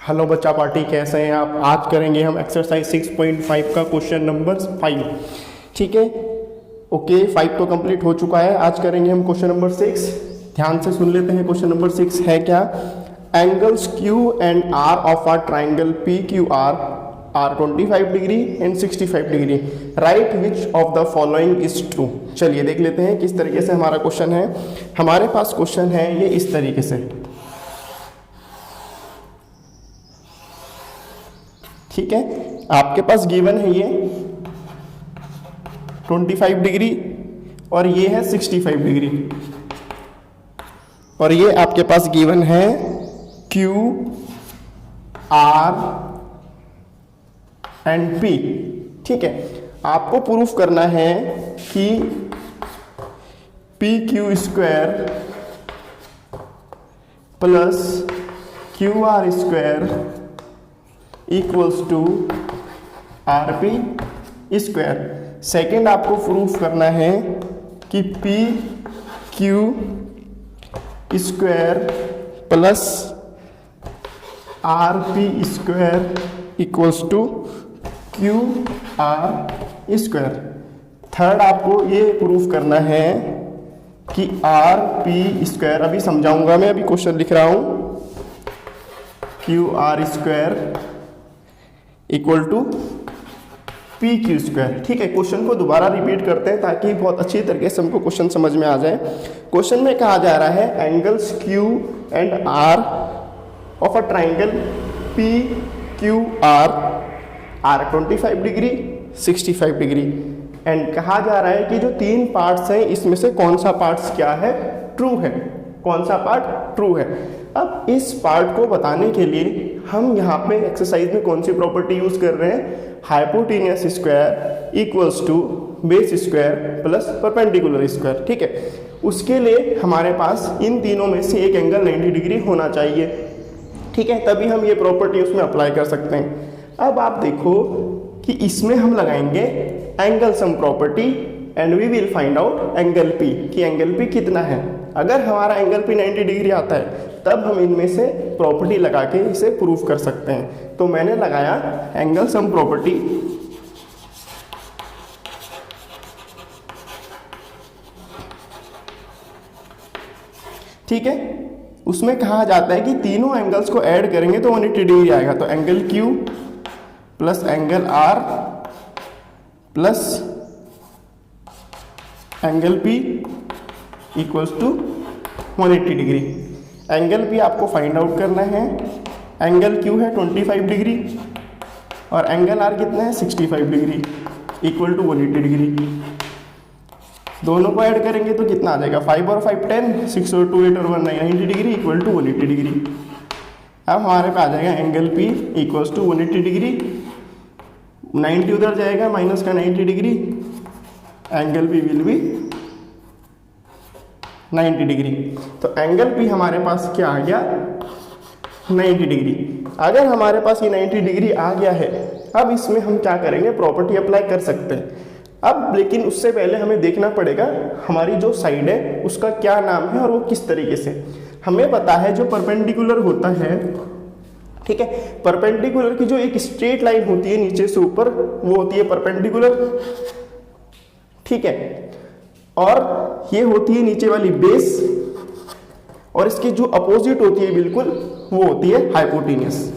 Hello बच्चा party, कैसे हैं आप। आज करेंगे हम एक्सरसाइज 6.5 का क्वेश्चन नंबर 5। ठीक है, ओके 5 तो कंप्लीट हो चुका है। आज करेंगे हम क्वेश्चन नंबर 6। ध्यान से सुन लेते हैं। क्वेश्चन नंबर 6 है क्या, angles Q and R of a triangle PQR are 25 degree and 65 degree, right which of the following is true. चलिए देख लेते हैं किस तरीके से हमारा क्वेश्चन है। हमारे पास क्वेश्चन है ये इस तरीके से, ठीक है। आपके पास गिवन है ये 25 डिग्री और ये है 65 डिग्री, और ये आपके पास गिवन है Q R एंड P। ठीक है, आपको प्रूफ करना है कि PQ square plus QR square equals to RP square. Second आपको प्रूफ करना है कि PQ square plus RP square equals to QR square. Third आपको ये प्रूफ करना है कि RP स्क्वायर, अभी समझाऊंगा मैं, अभी क्वेश्चन लिख रहा हूं, QR square equal to PQ square. ठीक है, क्वेश्चन को दोबारा रिपीट करते हैं ताकि बहुत अच्छी तरीके से हमको क्वेश्चन समझ में आ जाए। क्वेश्चन में कहा जा रहा है angles Q and R of a triangle PQR are 25 degree 65 degree, and कहा जा रहा है कि जो तीन पार्ट्स हैं इसमें से कौन सा पार्ट्स क्या है, ट्रू है, कौन सा पार्ट ट्रू है। अब इस पार्ट को बताने के लिए हम यहाँ पे एक्सरसाइज में कौन सी प्रॉपर्टी यूज कर रहे हैं, hypotenuse square equals to base square plus perpendicular square. ठीक है, उसके लिए हमारे पास इन तीनों में से एक एंगल 90 डिग्री होना चाहिए। ठीक है, तभी हम ये प्रॉपर्टी उसमें अप्लाई कर सकते हैं। अब आप देखो कि इसमें हम लगाएंगे angle sum property and we will find out angle P, कि एंगल P कितना है। अगर हमारा एंगल P 90 डिग्री आता है तब हम इनमें से प्रॉपर्टी लगा के इसे प्रूफ कर सकते हैं। तो मैंने लगाया एंगल सम प्रॉपर्टी, ठीक है। उसमें कहा जाता है कि तीनों एंगल्स को ऐड करेंगे तो 180 डिग्री आएगा। तो angle Q plus angle R plus angle P equals to 180 degree. Angle P आपको फाइंड आउट करना है। एंगल Q है 25 डिग्री और एंगल R कितना है 65 डिग्री इक्वल टू 180 डिग्री। दोनों को ऐड करेंगे तो कितना आ जाएगा, 5 और 5 10, 6 और 2 8 और 1 9 90 डिग्री इक्वल टू 180 डिग्री। अब हमारे पे आ जाएगा angle P equals to 180 degree, 90 उधर जाएगा माइनस का 90 degree, angle P will be 90 degree. तो एंगल P हमारे पास क्या आ गया, 90 डिग्री। अगर हमारे पास ये 90 डिग्री आ गया है, अब इसमें हम क्या करेंगे, प्रॉपर्टी अप्लाई कर सकते हैं। अब लेकिन उससे पहले हमें देखना पड़ेगा हमारी जो साइड है उसका क्या नाम है और वो किस तरीके से। हमें पता है जो परपेंडिकुलर होता है, ठीक है, परपेंडिकुलर की जो एक स्ट्रेट लाइन होती है नीचे से ऊपर वो होती है परपेंडिकुलर, ठीक है, और ये होती है नीचे वाली बेस, और इसकी जो अपोजिट होती है बिल्कुल वो होती है हाइपोटेनियस,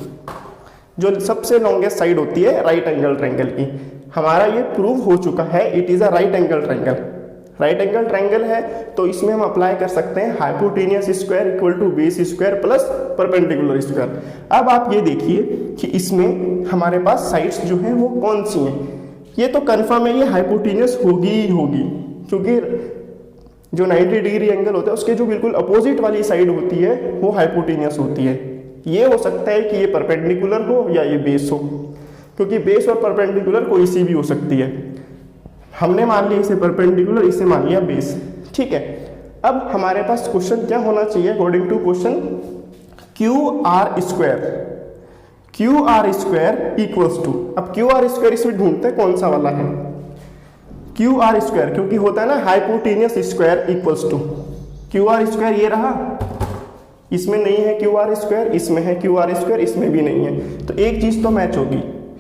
जो सबसे लॉन्गेस्ट साइड होती है राइट एंगल ट्रायंगल की। हमारा ये प्रूव हो चुका है, it is a right angle triangle. Right angle triangle है तो इसमें हम अप्लाई कर सकते हैं hypotenuse square equal to base square plus perpendicular square. अब आप ये देखिए कि इसमें हमारे पास साइड्स जो हैं वो कौन सी हैं। ये तो कंफर्म है ये हाइपोटेनियस होगी ही होगी, क्योंकि जो 90 डिग्री एंगल होता है उसके जो बिल्कुल अपोजिट वाली साइड होती है वो हाइपोटेनियस होती है। ये हो सकता है कि ये परपेंडिकुलर हो या ये बेस हो, क्योंकि बेस और परपेंडिकुलर कोई सी भी हो सकती है। हमने मान लिया इसे परपेंडिकुलर, इसे मान लिया बेस, ठीक है। अब हमारे पास क्वेश्चन क्या होना चाहिए according to question, QR square equals to, अब QR स्क्वायर इसमें ढूंढते हैं कौन सा वाला है, QR स्क्वायर, क्योंकि होता है ना hypotenuse square equals to QR square, ये रहा इसमें नहीं है क्यू आर स्क्वायर, इसमें है क्यू आर स्क्वायर, इसमें भी नहीं है, तो एक चीज़ तो मैच होगी,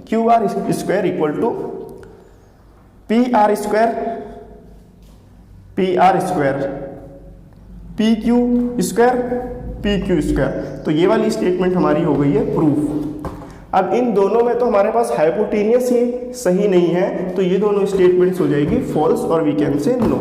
Q R square equal to P R square, P R square, P Q square, P Q square. तो ये वाली स्टेटमेंट हमारी हो गई है प्रूफ। अब इन दोनों में तो हमारे पास हाइपोटेनियस ही सही नहीं है, तो ये दोनों स्टेटमेंट्स हो जाएगी फॉल्स और वी कैन से नो।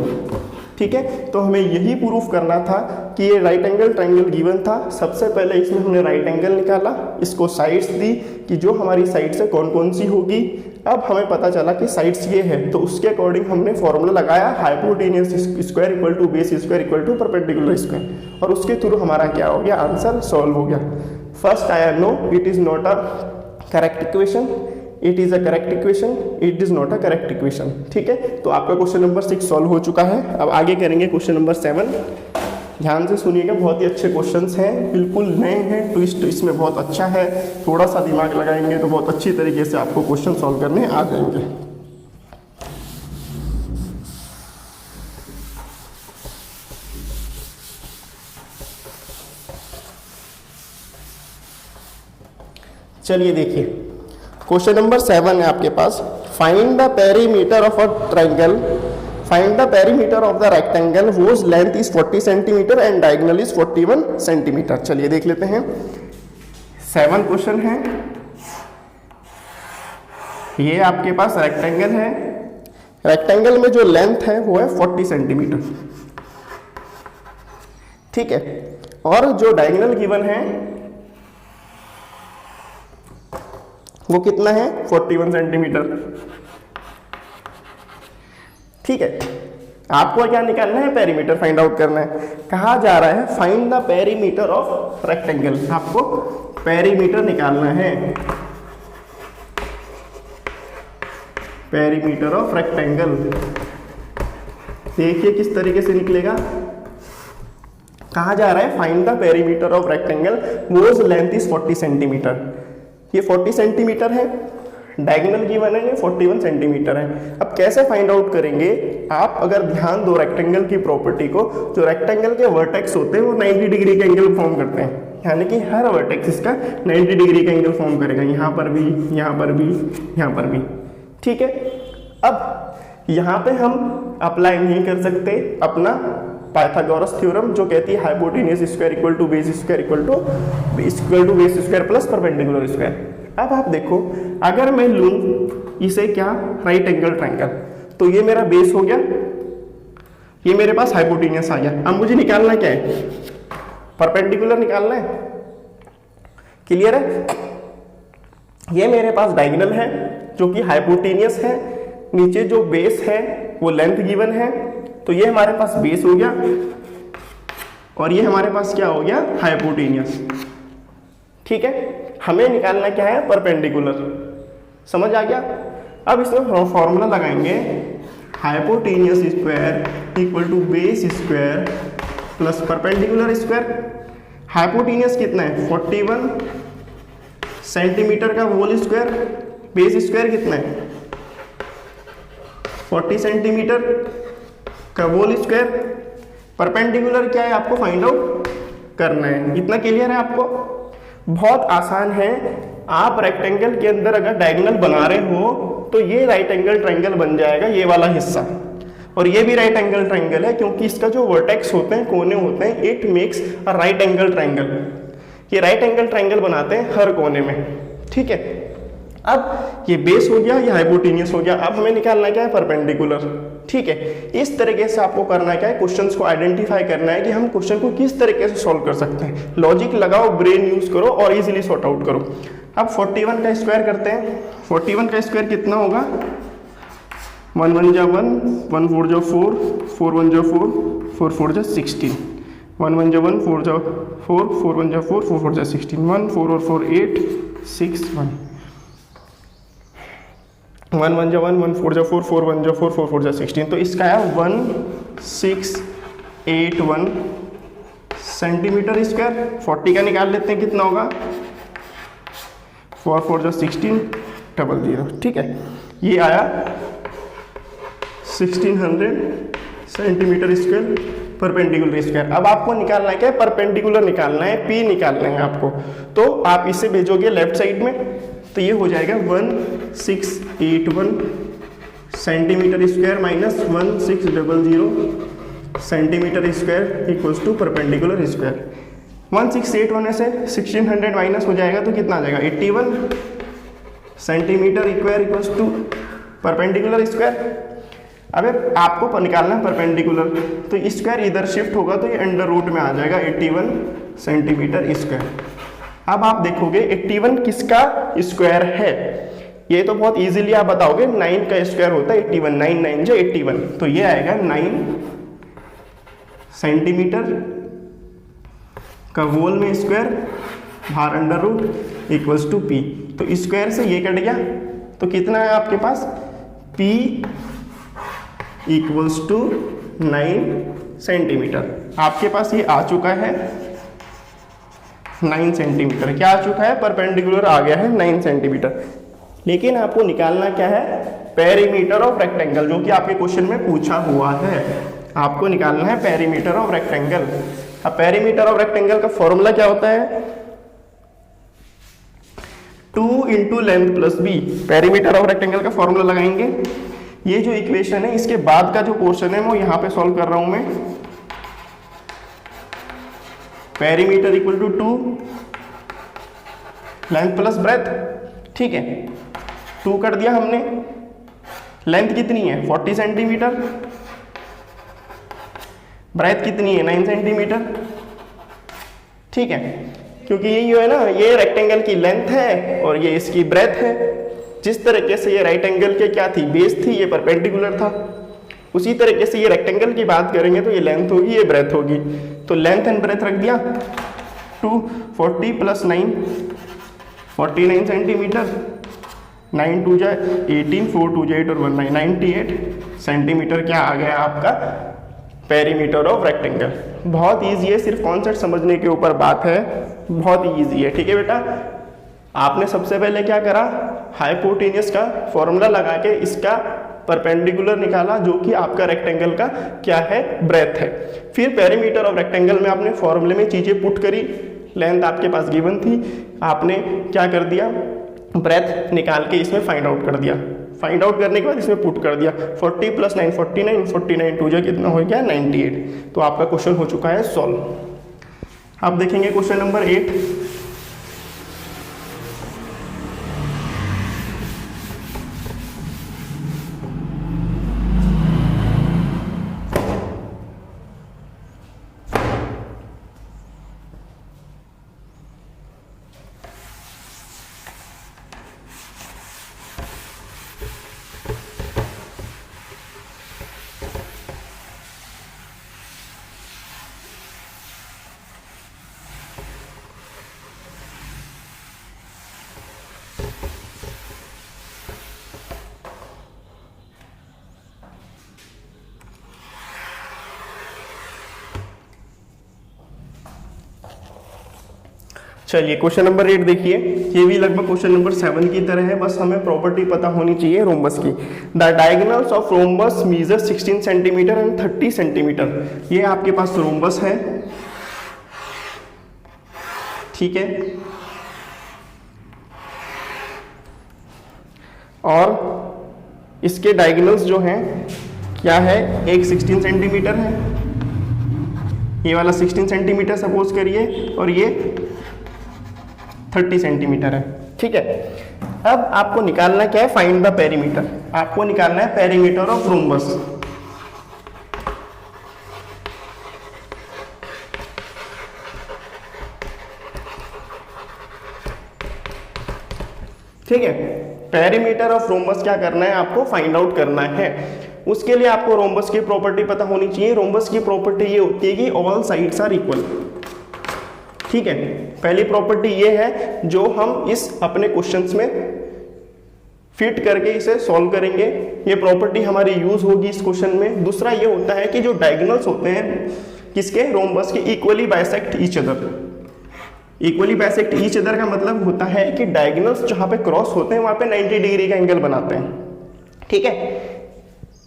ठीक है, तो हमें यही प्रूफ करना था कि ये राइट एंगल ट्रायंगल गिवन था। सबसे पहले इसमें हमने राइट एंगल निकाला, इसको साइड्स दी कि जो हमारी साइड्स है कौन कौन सी होगी। अब हमें पता चला कि साइड्स ये है, तो उसके अकॉर्डिंग हमने फॉर्मूला लगाया hypotenuse square equal to base square equal to perpendicular square, और उसके थ्रू हमारा क्या हो गया, आंसर सॉल्व हो गया। फर्स्ट आया no, it is not a correct equation, it is a correct equation, it is not a correct equation. ठीक है, तो आपका क्वेश्चन नंबर 6 सॉल्व हो चुका है। अब आगे करेंगे क्वेश्चन नंबर 7। ध्यान से सुनिएगा, बहुत ही अच्छे क्वेश्चंस हैं, बिल्कुल नए हैं, ट्विस्ट इसमें बहुत अच्छा है। थोड़ा सा दिमाग लगाएंगे तो बहुत अच्छी तरीके से आपको क्वेश्चन सॉल्व करने आ जाएंगे। चलिए देखिए, क्वेश्चन नंबर 7 है आपके पास। Find the perimeter of a triangle, find the perimeter of the rectangle whose length is 40 centimetre and diagonal is 41 centimetre. चलिए देख लेते हैं। 7 क्वेश्चन है, ये आपके पास रेक्टेंगल है, रेक्टेंगल में जो लेंथ है वो है 40 सेंटीमीटर। ठीक है, और जो डायगोनल गिवन है वो कितना है, 41 सेंटीमीटर। ठीक है, आपको क्या निकालना है, पेरीमीटर फाइंड आउट करना है। कहा जा रहा है find the perimeter of rectangle, आपको पेरीमीटर निकालना है, पेरीमीटर ऑफ रेक्टेंगल। देखिए किस तरीके से निकलेगा। कहा जा रहा है find the perimeter of rectangle whose length is 40 centimetre. ये 40 सेंटीमीटर है, डायगोनल गिवन है, ये 41 सेंटीमीटर है। अब कैसे फाइंड आउट करेंगे, आप अगर ध्यान दो रेक्टेंगल की प्रॉपर्टी को, जो रेक्टेंगल के वर्टेक्स होते हैं वो 90 डिग्री का एंगल फॉर्म करते हैं, यानी कि हर वर्टेक्स इसका 90 डिग्री का एंगल फॉर्म करेगा, यहाँ पर भी, यहाँ पर भी, यहाँ पर भी। ठीक है, अब यहाँ पे हम अप्लाई नहीं कर सकते अपना पाइथागोरस थ्योरम, जो कहती है hypotenuse square equal to base square equal to base square plus perpendicular square. अब आप देखो, अगर मैं लूं इसे क्या, राइट एंगल ट्रायंगल, तो ये मेरा बेस हो गया, ये मेरे पास हाइपोटेनियस आ गया। अब मुझे निकालना क्या है, परपेंडिकुलर निकालना है। क्लियर है, ये मेरे पास डायगोनल है जो कि हाइपोटेनियस है, नीचे जो बेस है वो लेंथ गिवन है, तो ये हमारे पास बेस हो गया और ये हमारे पास क्या हो गया, हाइपोटेनियस। ठीक है, हमें निकालना क्या है, परपेंडिकुलर। समझ आ गया। अब इसमें फॉर्मूला लगाएंगे, hypotenuse square equal to base square plus perpendicular square. Hypotenuse कितना है, 41 सेंटीमीटर का होल स्क्वायर, बेस स्क्वायर कितना है, 40 सेंटीमीटर का होल स्क्वायर, परपेंडिकुलर क्या है आपको फाइंड आउट करना है। इतना क्लियर है आपको, बहुत आसान है। आप रेक्टेंगल के अंदर अगर डायगोनल बना रहे हो तो ये राइट एंगल ट्रायंगल बन जाएगा, ये वाला हिस्सा, और ये भी राइट एंगल ट्रायंगल है क्योंकि इसका जो वर्टेक्स होते हैं, कोने होते हैं, it makes a right angle triangle. ये राइट एंगल ट्रायंगल बनाते हैं हर कोने में। ठीक है, अब ये बेस हो गया, ये हाइपोटेनियस हो गया। अब हमें निकालना क्या है, परपेंडिकुलर। ठीक है, इस तरीके से आपको करना क्या है, क्वेश्चंस को आइडेंटिफाई करना है कि हम क्वेश्चन को किस तरीके से सॉल्व कर सकते हैं। लॉजिक लगाओ, ब्रेन यूज करो और इजीली सॉर्ट आउट करो। अब 41 का स्क्वायर करते हैं। 41 का स्क्वायर कितना होगा, 1 1 जा 1, 1 4 जा 4, 4 1 जा 4, 4 4 जा 16, 1 1 जा 1, 4 जा 4, 4 1 जा 4, 4 4 जा 16, 1 4 और 4 8 6 1, 1 1 जा 1, 1 4 जा 4, 4 1 जा 4, 4 4 जा 16। तो इसका है 1681 सेंटीमीटर स्क्वायर। 40 का निकाल लेते हैं, कितना होगा, 4 4 जा 16 00। ठीक है, ये आया 1600 सेंटीमीटर स्क्वायर परपेंडिकुलर स्क्वायर। अब आपको निकालना है क्या है, परपेंडिकुलर निकालना है, पी निकालना है आपको। तो आप इसे भेजोगे लेफ्ट साइड में, तो ये हो जाएगा 1681 centimetre square minus 1600 centimetre square equals to perpendicular square. 1681 से 1600 माइनस हो जाएगा तो कितना आ जाएगा, 81 centimetre square equals to perpendicular square. अब आपको निकालना है परपेंडिकुलर, तो स्क्वायर इधर शिफ्ट होगा तो ये अंडर रूट में आ जाएगा 81 सेंटीमीटर स्क्वायर। अब आप देखोगे 81 किसका स्क्वायर है, ये तो बहुत इजीली आप बताओगे, 9 का स्क्वायर होता है 81, 9 9 जो 81, तो ये आएगा 9 सेंटीमीटर का होल में स्क्वायर बाहर under root equals to P. तो स्क्वायर से ये कट गया तो कितना है आपके पास, पी इक्वल्स टू 9 सेंटीमीटर। आपके पास ये आ चुका है 9 सेंटीमीटर। क्या आ चुका है, परपेंडिकुलर आ गया है 9 सेंटीमीटर। लेकिन आपको निकालना क्या है, पेरीमीटर ऑफ रेक्टेंगल, जो कि आपके क्वेश्चन में पूछा हुआ है। आपको निकालना है पेरीमीटर ऑफ रेक्टेंगल। अब पेरीमीटर ऑफ रेक्टेंगल का फॉर्मूला क्या होता है, 2 into length plus B. Perimeter of rectangle का फॉर्मूला लगाएंगे। ये जो इक्वेशन है इसके बाद का जो पोर्शन है वो यहाँ पे सॉल्व कर रहा हूं मैं। Perimeter equal to 2 length plus breadth, ठीक है, 2 कर दिया हमने। लेंथ कितनी है 40 सेंटीमीटर, ब्रेथ कितनी है 9 सेंटीमीटर, ठीक है, क्योंकि ये जो है ना, ये रेक्टेंगल की लेंथ है और ये इसकी ब्रेथ है। जिस तरीके से ये राइट एंगल के क्या थी, बेस थी, ये परपेंडिकुलर था, उसी तरीके से ये रेक्टेंगल की बात करेंगे तो ये लेंथ होगी, ये ब्रेथ होगी। तो लेंथ एंड ब्रेथ रख दिया, 240 प्लस 9 49 सेंटीमीटर, 9 2 जा 18, 4 2 जा 8 और 1 9 98 सेंटीमीटर क्या आ गया आपका पेरीमीटर ऑफ रेक्टेंगल। बहुत इजी है, सिर्फ कॉन्सेप्ट समझने के ऊपर बात है, बहुत इजी है, ठीक है बेटा। आपने सबसे पहले क्या करा, हाइपोटेन्यूस का फॉर्मूला लगा के इसका परपेंडिकुलर निकाला, जो कि आपका रेक्टेंगल का क्या है, ब्रेथ है। फिर पेरीमीटर ऑफ रेक्टेंगल में आपने फॉर्मूले में चीजें पुट करी, लेंथ आपके पास गिवन थी, आपने क्या कर दिया, ब्रेथ निकाल के इसमें फाइंड आउट कर दिया। फाइंड आउट करने के बाद इसमें पुट कर दिया, 40 प्लस 9 49, 49 2 जो कितना हो गया 98। तो आपका क्वेश्चन हो चुका है सॉल्व। अब देखेंगे क्वेश्चन नंबर 8। चलिए क्वेश्चन नंबर 8 देखिए, ये भी लगभग क्वेश्चन नंबर 7 की तरह है, बस हमें प्रॉपर्टी पता होनी चाहिए रोम्बस की। The diagonals of rhombus measure 16 centimetre and 30 centimetre. ये आपके पास रोम्बस है, ठीक है, और इसके डायगोनल्स जो हैं क्या है, एक 16 सेंटीमीटर है, ये वाला 16 सेंटीमीटर सपोज करिए, और ये 30 सेंटीमीटर है, ठीक है। अब आपको निकालना क्या है, फाइंड द पेरीमीटर। आपको निकालना है पेरीमीटर ऑफ रोम्बस। ठीक है, पेरीमीटर ऑफ रोम्बस क्या करना है, आपको फाइंड आउट करना है। उसके लिए आपको रोम्बस की प्रॉपर्टी पता होनी चाहिए। रोम्बस की प्रॉपर्टी ये होती है कि ऑल साइड्स आर इक्वल, ठीक है। पहली प्रॉपर्टी ये है जो हम इस अपने क्वेश्चंस में फिट करके इसे सॉल्व करेंगे, ये प्रॉपर्टी हमारी यूज होगी इस क्वेश्चन में। दूसरा ये होता है कि जो डायगोनल्स होते हैं किसके, रोम्बस के, equally bisect each other. Equally bisect each other का मतलब होता है कि डायगोनल्स जहां पे क्रॉस होते हैं वहां पे 90 डिग्री का एंगल बनाते हैं, ठीक है।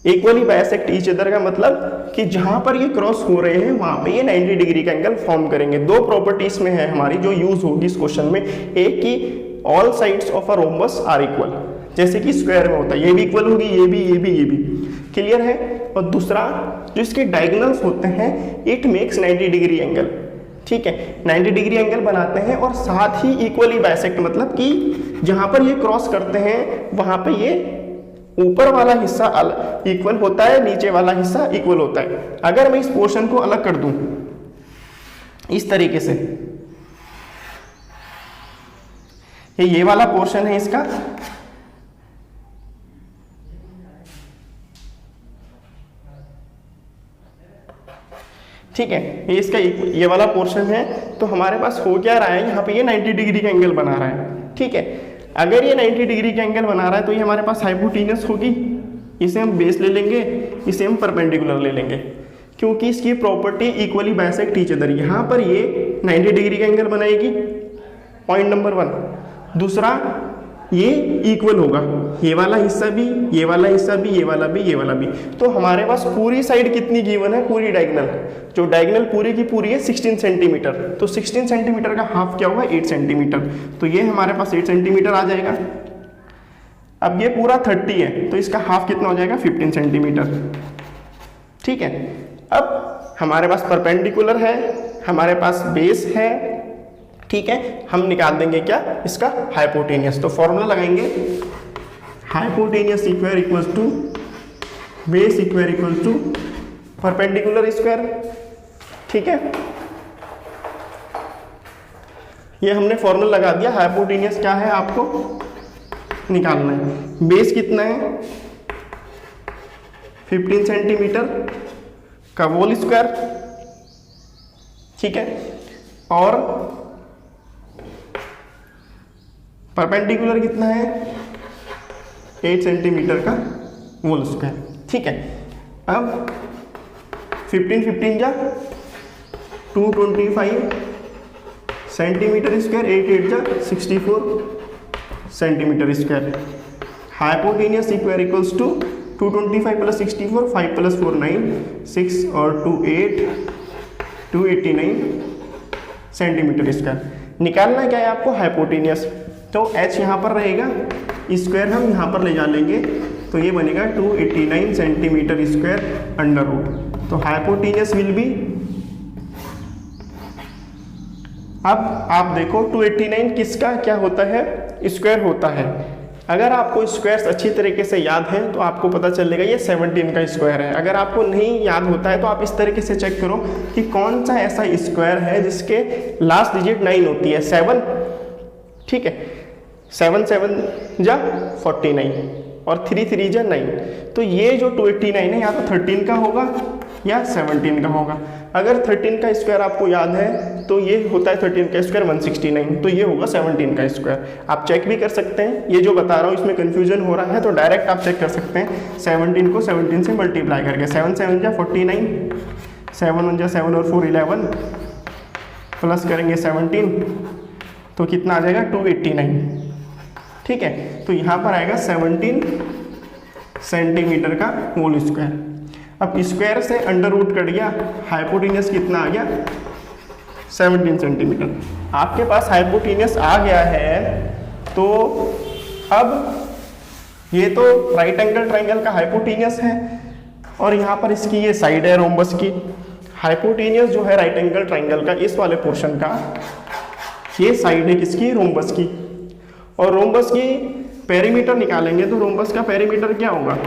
इक्वली बाइसेक्ट ईच अदर का मतलब कि जहां पर ये क्रॉस हो रहे हैं वहां पे ये 90 डिग्री का एंगल फॉर्म करेंगे। दो प्रॉपर्टीज में है हमारी जो यूज होगी इस क्वेश्चन में, एक कि all sides of a rhombus are equal, जैसे कि स्क्वायर में होता है, ये भी इक्वल होगी, ये भी, ये भी, ये भी, क्लियर है। और दूसरा जो इसके डायगोनल्स होते हैं इट मेक्स 90 डिग्री एंगल, ठीक है, 90 डिग्री एंगल बनाते हैं और साथ ही इक्वली बाइसेक्ट, मतलब कि जहां पर ये क्रॉस करते हैं वहां पे ये ऊपर वाला हिस्सा इक्वल होता है, नीचे वाला हिस्सा इक्वल होता है। अगर मैं इस पोर्शन को अलग कर दूं इस तरीके से, ये वाला पोर्शन है इसका, ठीक है, ये इसका ये वाला पोर्शन है, तो हमारे पास हो क्या रहा है, यहाँ पे ये 90 डिग्री का एंगल बना रहा है, ठीक है। अगर ये 90 डिग्री का एंगल बना रहा है तो ये हमारे पास हाइपोटेन्यूस होगी, इसे हम बेस ले लेंगे, इसे हम परपेंडिकुलर ले लेंगे, क्योंकि इसकी property equally bisect each other. यहाँ पर ये 90 डिग्री का एंगल बनाएगी, पॉइंट नंबर 1। दूसरा ये इक्वल होगा, ये वाला हिस्सा भी, ये वाला हिस्सा भी, ये वाला भी, ये वाला भी। तो हमारे पास पूरी साइड कितनी गिवन है, पूरी डायगोनल, जो डायगोनल पूरी की पूरी है 16 सेंटीमीटर, तो 16 सेंटीमीटर का हाफ क्या होगा, 8 सेंटीमीटर, तो ये हमारे पास 8 सेंटीमीटर आ जाएगा। अब ये पूरा 30 है तो इसका हाफ कितना हो जाएगा, 15 सेंटीमीटर, ठीक है। अब हमारे पास परपेंडिकुलर है, हमारे पास बेस है, ठीक है, हम निकाल देंगे क्या, इसका हाइपोटेनियस। तो फॉर्मूला लगाएंगे, hypotenuse square equals to base square equals to perpendicular square, ठीक है। ये हमने फॉर्मूला लगा दिया। हाइपोटेनियस क्या है आपको निकालना है, बेस कितना है 15 सेंटीमीटर का होल स्क्वायर, ठीक है, और परपेंडिकुलर कितना है 8 सेंटीमीटर का होल स्क्वायर, ठीक है। अब 15 जा 225 सेंटीमीटर स्क्वायर, 8 जा 64 centimetre square. Hypotenuse square equals to 225 plus 64, 5 plus 4 9, 6 और 2 8, 289 सेंटीमीटर स्क्वायर। निकालना क्या है आपको, हाइपोटेनियस। तो h यहाँ पर रहेगा, स्क्वायर हम यहाँ पर ले जा लेंगे, तो ये बनेगा 289 सेंटीमीटर स्क्वायर अंडर रूट। तो हाइपोटेनियस विल बी, अब आप देखो 289 किसका क्या होता है, स्क्वायर होता है। अगर आपको स्क्वायर्स अच्छी तरीके से याद है तो आपको पता चलेगा ये 17 का स्क्वायर है। अगर आपको नहीं याद होता है तो आप इस तरीके से चेक करो कि कौन सा ऐसा स्क्वायर है जिसके लास्ट डिजिट 9 होती है, 7, ठीक है, 7 7 जा 49 और 3 3 जा 9। तो ये जो 289 है या तो 13 का होगा या 17 का होगा। अगर 13 का स्क्वायर आपको याद है तो ये होता है 13 का स्क्वायर 169, तो ये होगा 17 का स्क्वायर। आप चेक भी कर सकते हैं, ये जो बता रहा हूँ इसमें कंफ्यूजन हो रहा है तो डायरेक्ट आप चेक कर सकते हैं 17 को 17 से मल्टीप्लाई करके। 7 7 जा 49, 7 1 जा 7 और 4 11, प्लस करेंगे 17 तो कितना आ जाएगा 289, ठीक है। तो यहाँ पर आएगा 17 सेंटीमीटर का होल स्क्वायर। अब स्क्वायर से अंडर रूट कट गया, हाइपोटेनियस कितना आ गया 17 सेंटीमीटर। आपके पास हाइपोटेनियस आ गया है तो अब ये तो राइट एंगल ट्रायंगल का हाइपोटेनियस है और यहाँ पर इसकी ये साइड है रोम्बस की। हाइपोटेनियस जो है राइट एंगल ट्रायंगल का इस वाले पोर्शन का, ये साइड है किसकी, रोम्बस की। और रोम्बस की पेरीमीटर निकालेंगे तो रोम्बस का पेरीमीटर क्या होगा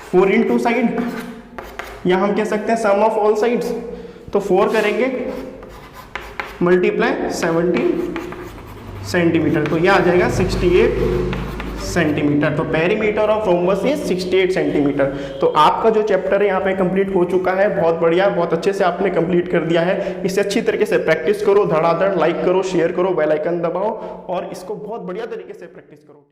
4 इंटू साइड, या हम कह सकते हैं सम ऑफ ऑल साइड्स। तो 4 करेंगे मल्टीप्लाई 17 सेंटीमीटर, तो यह आ जाएगा 68 सेंटीमीटर। तो perimeter of rhombus is 68 centimetre. तो आपका जो चैप्टर है यहाँ पे कंप्लीट हो चुका है। बहुत बढ़िया, बहुत अच्छे से आपने कंप्लीट कर दिया है। इसे अच्छी तरीके से प्रैक्टिस करो, धड़ाधड़ लाइक करो, शेयर करो, बेल आइकन दबाओ और इसको बहुत बढ़िया तरीके से प्रैक्टिस करो।